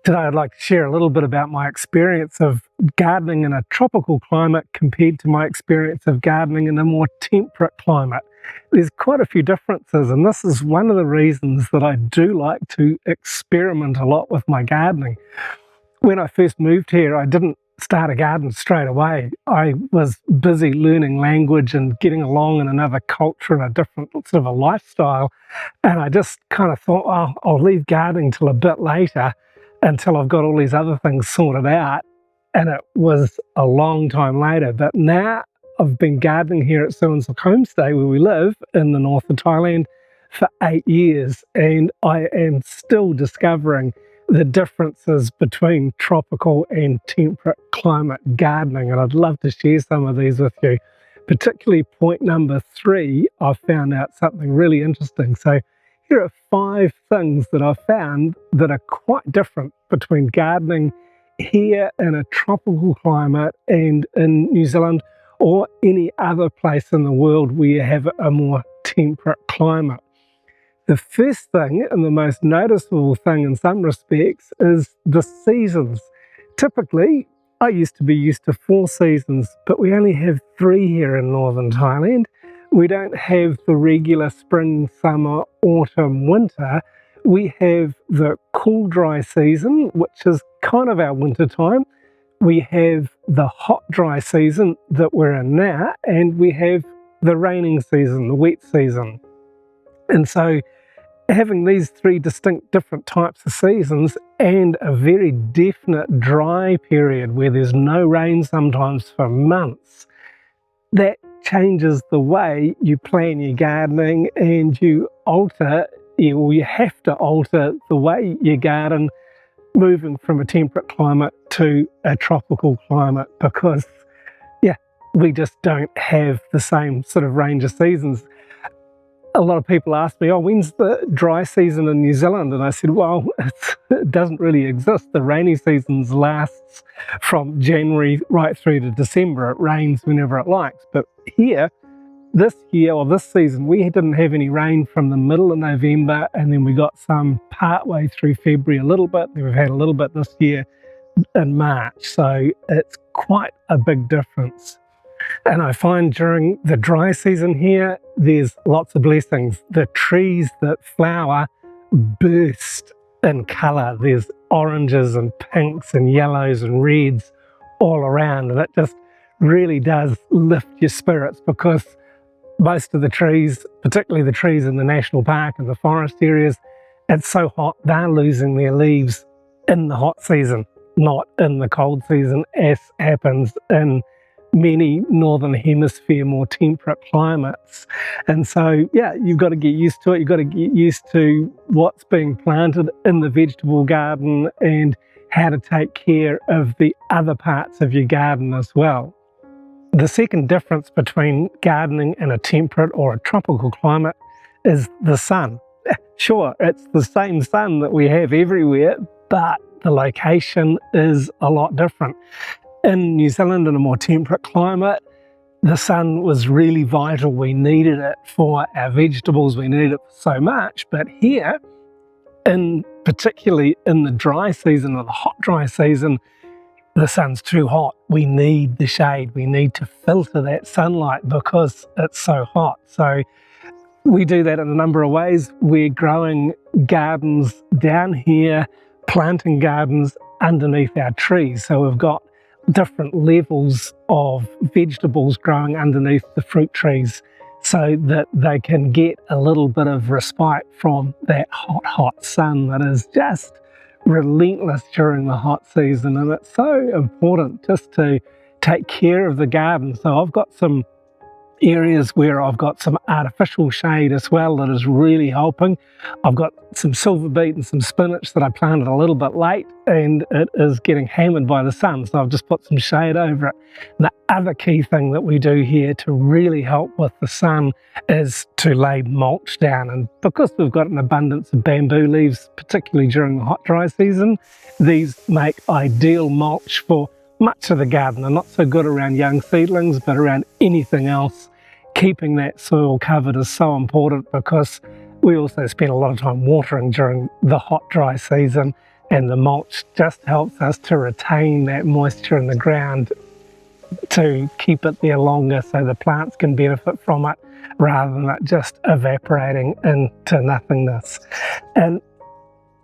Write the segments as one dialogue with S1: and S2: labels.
S1: Today I'd like to share a little bit about my experience of gardening in a tropical climate compared to my experience of gardening in a more temperate climate. There's quite a few differences, and this is one of the reasons that I do like to experiment a lot with my gardening. When I first moved here, I didn't start a garden straight away. I was busy learning language and getting along in another culture and a different sort of a lifestyle, and I just kind of thought, well, I'll leave gardening till a bit later, until I've got all these other things sorted out. And it was a long time later. But now I've been gardening here at Suan Sook homestay, where we live in the north of Thailand, for 8 years, and I am still discovering the differences between tropical and temperate climate gardening, and I'd love to share some of these with you. Particularly point number 3, I found out something really interesting. So here are 5 things that I've found that are quite different between gardening here in a tropical climate and in New Zealand or any other place in the world where you have a more temperate climate. The first thing, and the most noticeable thing in some respects, is the seasons. Typically, I used to be used to 4 seasons, but we only have 3 here in Northern Thailand. We don't have the regular spring, summer, autumn, winter. We have the cool, dry season, which is kind of our winter time. We have the hot, dry season that we're in now, and we have the raining season, the wet season. And so having these 3 distinct different types of seasons and a very definite dry period where there's no rain sometimes for months, that changes the way you plan your gardening, and you have to alter the way you garden moving from a temperate climate to a tropical climate, because we just don't have the same sort of range of seasons. A lot of people ask me, oh, when's the dry season in New Zealand? And I said, well, it doesn't really exist. The rainy season lasts from January right through to December. It rains whenever it likes. But here, this season, we didn't have any rain from the middle of November, and then we got some partway through February a little bit. Then we've had a little bit this year in March. So it's quite a big difference. And I find during the dry season here, there's lots of blessings. The trees that flower burst in colour. There's oranges and pinks and yellows and reds all around. And it just really does lift your spirits, because most of the trees, particularly the trees in the national park and the forest areas, it's so hot, they're losing their leaves in the hot season, not in the cold season, as happens in many northern hemisphere more temperate climates. And so you've got to get used to it. You've got to get used to what's being planted in the vegetable garden and how to take care of the other parts of your garden as well. The second difference between gardening in a temperate or a tropical climate is the sun. Sure, it's the same sun that we have everywhere, but the location is a lot different. In New Zealand, in a more temperate climate, the sun was really vital. We needed it for our vegetables. We needed it so much. But here, particularly in the dry season or the hot dry season, the sun's too hot. We need the shade. We need to filter that sunlight because it's so hot. So we do that in a number of ways. We're growing gardens down here, planting gardens underneath our trees. So we've got different levels of vegetables growing underneath the fruit trees so that they can get a little bit of respite from that hot sun that is just relentless during the hot season. And it's so important just to take care of the garden. So I've got some areas where I've got some artificial shade as well that is really helping. I've got some silver beet and some spinach that I planted a little bit late, and it is getting hammered by the sun, so I've just put some shade over it. And the other key thing that we do here to really help with the sun is to lay mulch down. And because we've got an abundance of bamboo leaves, particularly during the hot dry season, these make ideal mulch for much of the garden. They're not so good around young seedlings, but around anything else. Keeping that soil covered is so important, because we also spend a lot of time watering during the hot dry season, and the mulch just helps us to retain that moisture in the ground to keep it there longer so the plants can benefit from it rather than it just evaporating into nothingness. And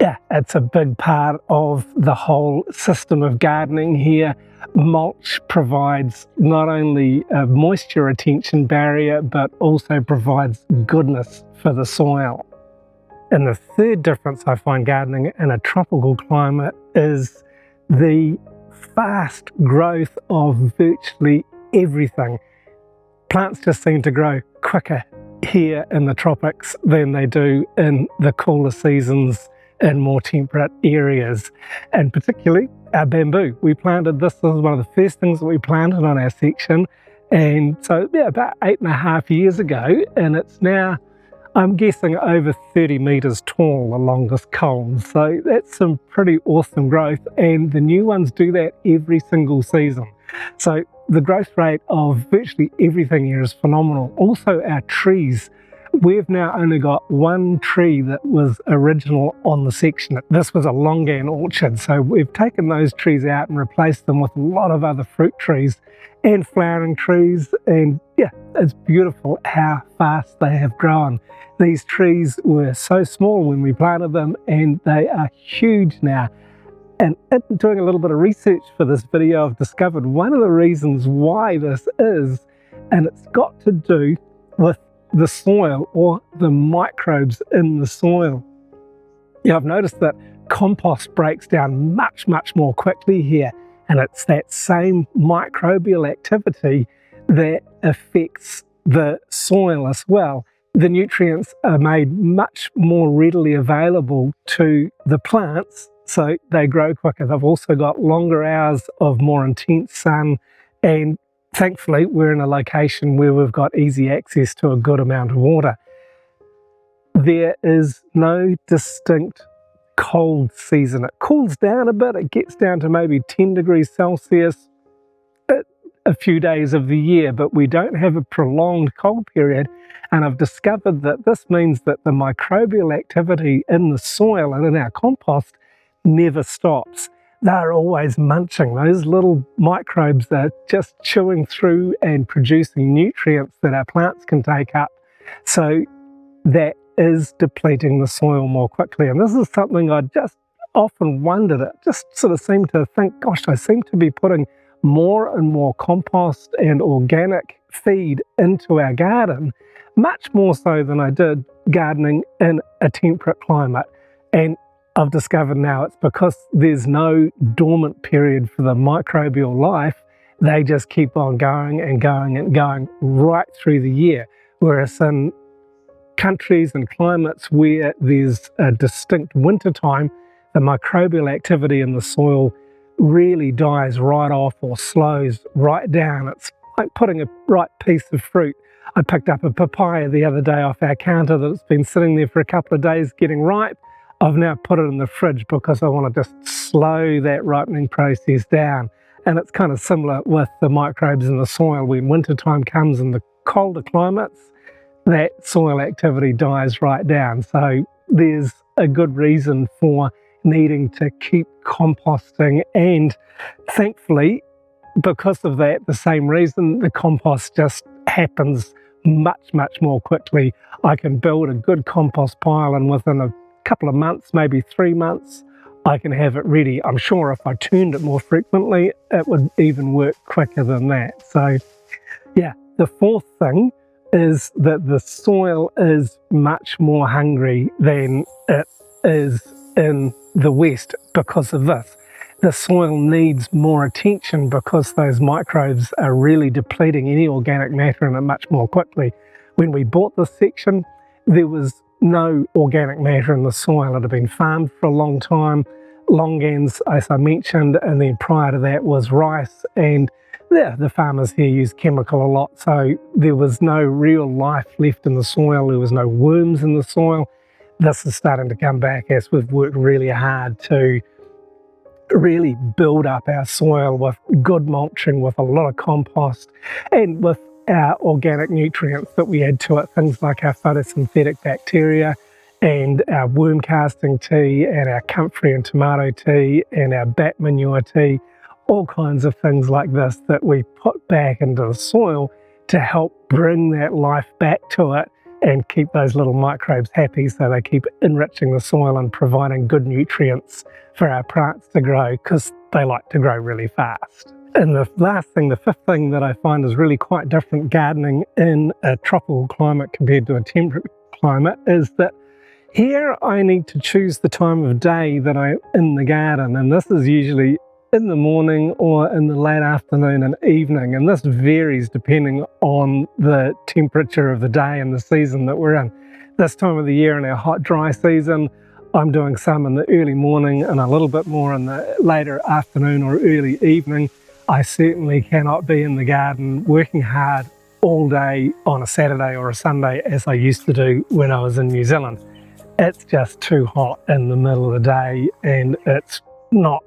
S1: yeah, it's a big part of the whole system of gardening here. Mulch provides not only a moisture retention barrier, but also provides goodness for the soil. And the third difference I find gardening in a tropical climate is the fast growth of virtually everything. Plants just seem to grow quicker here in the tropics than they do in the cooler seasons in more temperate areas. And particularly our bamboo. We planted this was one of the first things that we planted on our section. And so yeah, about 8.5 years ago, and it's now, I'm guessing, over 30 metres tall along this culm. So that's some pretty awesome growth, and the new ones do that every single season. So the growth rate of virtually everything here is phenomenal. Also our trees. We've now only got one tree that was original on the section. This was a longan orchard, so we've taken those trees out and replaced them with a lot of other fruit trees and flowering trees, and yeah, it's beautiful how fast they have grown. These trees were so small when we planted them, and they are huge now. And in doing a little bit of research for this video, I've discovered one of the reasons why this is, and it's got to do with the soil or the microbes in the soil. Yeah, I've noticed that compost breaks down much more quickly here, and it's that same microbial activity that affects the soil as well. The nutrients are made much more readily available to the plants, so they grow quicker. They've also got longer hours of more intense sun, and thankfully we're in a location where we've got easy access to a good amount of water. There is no distinct cold season. It cools down a bit, it gets down to maybe 10 degrees Celsius a few days of the year, but we don't have a prolonged cold period. And I've discovered that this means that the microbial activity in the soil and in our compost never stops. They're always munching. Those little microbes are just chewing through and producing nutrients that our plants can take up. So that is depleting the soil more quickly. And this is something I just often wondered. It just sort of seemed to think, gosh, I seem to be putting more and more compost and organic feed into our garden, much more so than I did gardening in a temperate climate. And I've discovered now it's because there's no dormant period for the microbial life. They just keep on going and going and going right through the year. Whereas in countries and climates where there's a distinct winter time, the microbial activity in the soil really dies right off or slows right down. It's like putting a ripe piece of fruit. I picked up a papaya the other day off our counter that's been sitting there for a couple of days getting ripe. I've now put it in the fridge because I want to just slow that ripening process down. And it's kind of similar with the microbes in the soil. When wintertime comes in the colder climates, that soil activity dies right down. So there's a good reason for needing to keep composting, and thankfully, because of that, the same reason, the compost just happens much more quickly. I can build a good compost pile, and within a couple of months, maybe 3 months, I can have it ready. I'm sure if I turned it more frequently, it would even work quicker than that. So yeah, the fourth thing is that the soil is much more hungry than it is in the West because of this. The soil needs more attention because those microbes are really depleting any organic matter in it much more quickly. When we bought this section, there was no organic matter in the soil. It had been farmed for a long time, longans, as I mentioned, and then prior to that was rice, and yeah, the farmers here use chemical a lot, so there was no real life left in the soil. There was no worms in the soil. This is starting to come back as we've worked really hard to really build up our soil with good mulching, with a lot of compost, and with our organic nutrients that we add to it, things like our photosynthetic bacteria and our worm casting tea and our comfrey and tomato tea and our bat manure tea, all kinds of things like this that we put back into the soil to help bring that life back to it and keep those little microbes happy, so they keep enriching the soil and providing good nutrients for our plants to grow, because they like to grow really fast. And the last thing, the fifth thing that I find is really quite different gardening in a tropical climate compared to a temperate climate is that here I need to choose the time of day that I'm in the garden, and this is usually in the morning or in the late afternoon and evening, and this varies depending on the temperature of the day and the season that we're in. This time of the year in our hot dry season, I'm doing some in the early morning and a little bit more in the later afternoon or early evening. I certainly cannot be in the garden working hard all day on a Saturday or a Sunday as I used to do when I was in New Zealand. It's just too hot in the middle of the day, and it's not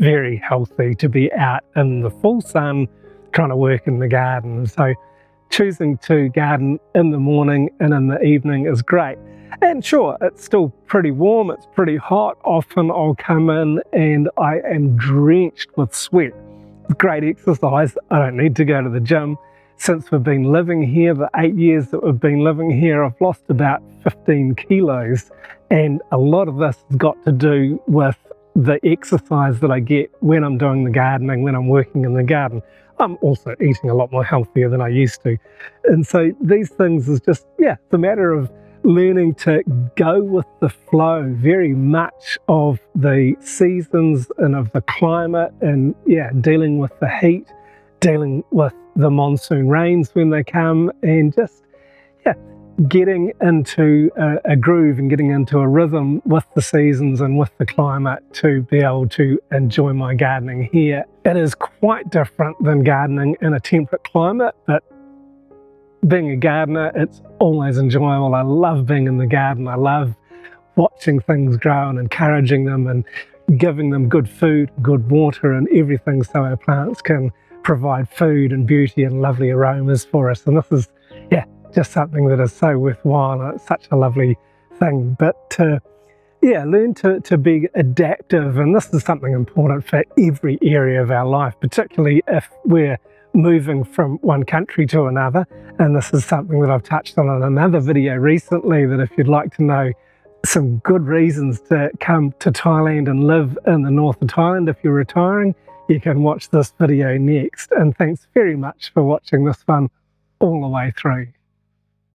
S1: very healthy to be out in the full sun trying to work in the garden. So choosing to garden in the morning and in the evening is great. And sure, it's still pretty warm, it's pretty hot. Often I'll come in and I am drenched with sweat. Great exercise. I don't need to go to the gym. Since we've been living here, the 8 years that we've been living here, I've lost about 15 kilos. And a lot of this has got to do with the exercise that I get when I'm doing the gardening, when I'm working in the garden. I'm also eating a lot more healthier than I used to. And so these things is just, the matter of learning to go with the flow very much of the seasons and of the climate, and dealing with the heat, dealing with the monsoon rains when they come, and just getting into a groove and getting into a rhythm with the seasons and with the climate to be able to enjoy my gardening here. It is quite different than gardening in a temperate climate, but being a gardener, it's always enjoyable. I love being in the garden. I love watching things grow and encouraging them and giving them good food, good water and everything, so our plants can provide food and beauty and lovely aromas for us. And this is just something that is so worthwhile, and it's such a lovely thing. But to learn to be adaptive, and this is something important for every area of our life, particularly if we're moving from one country to another. And this is something that I've touched on in another video recently, that if you'd like to know some good reasons to come to Thailand and live in the north of Thailand if you're retiring, you can watch this video next. And thanks very much for watching this one all the way through.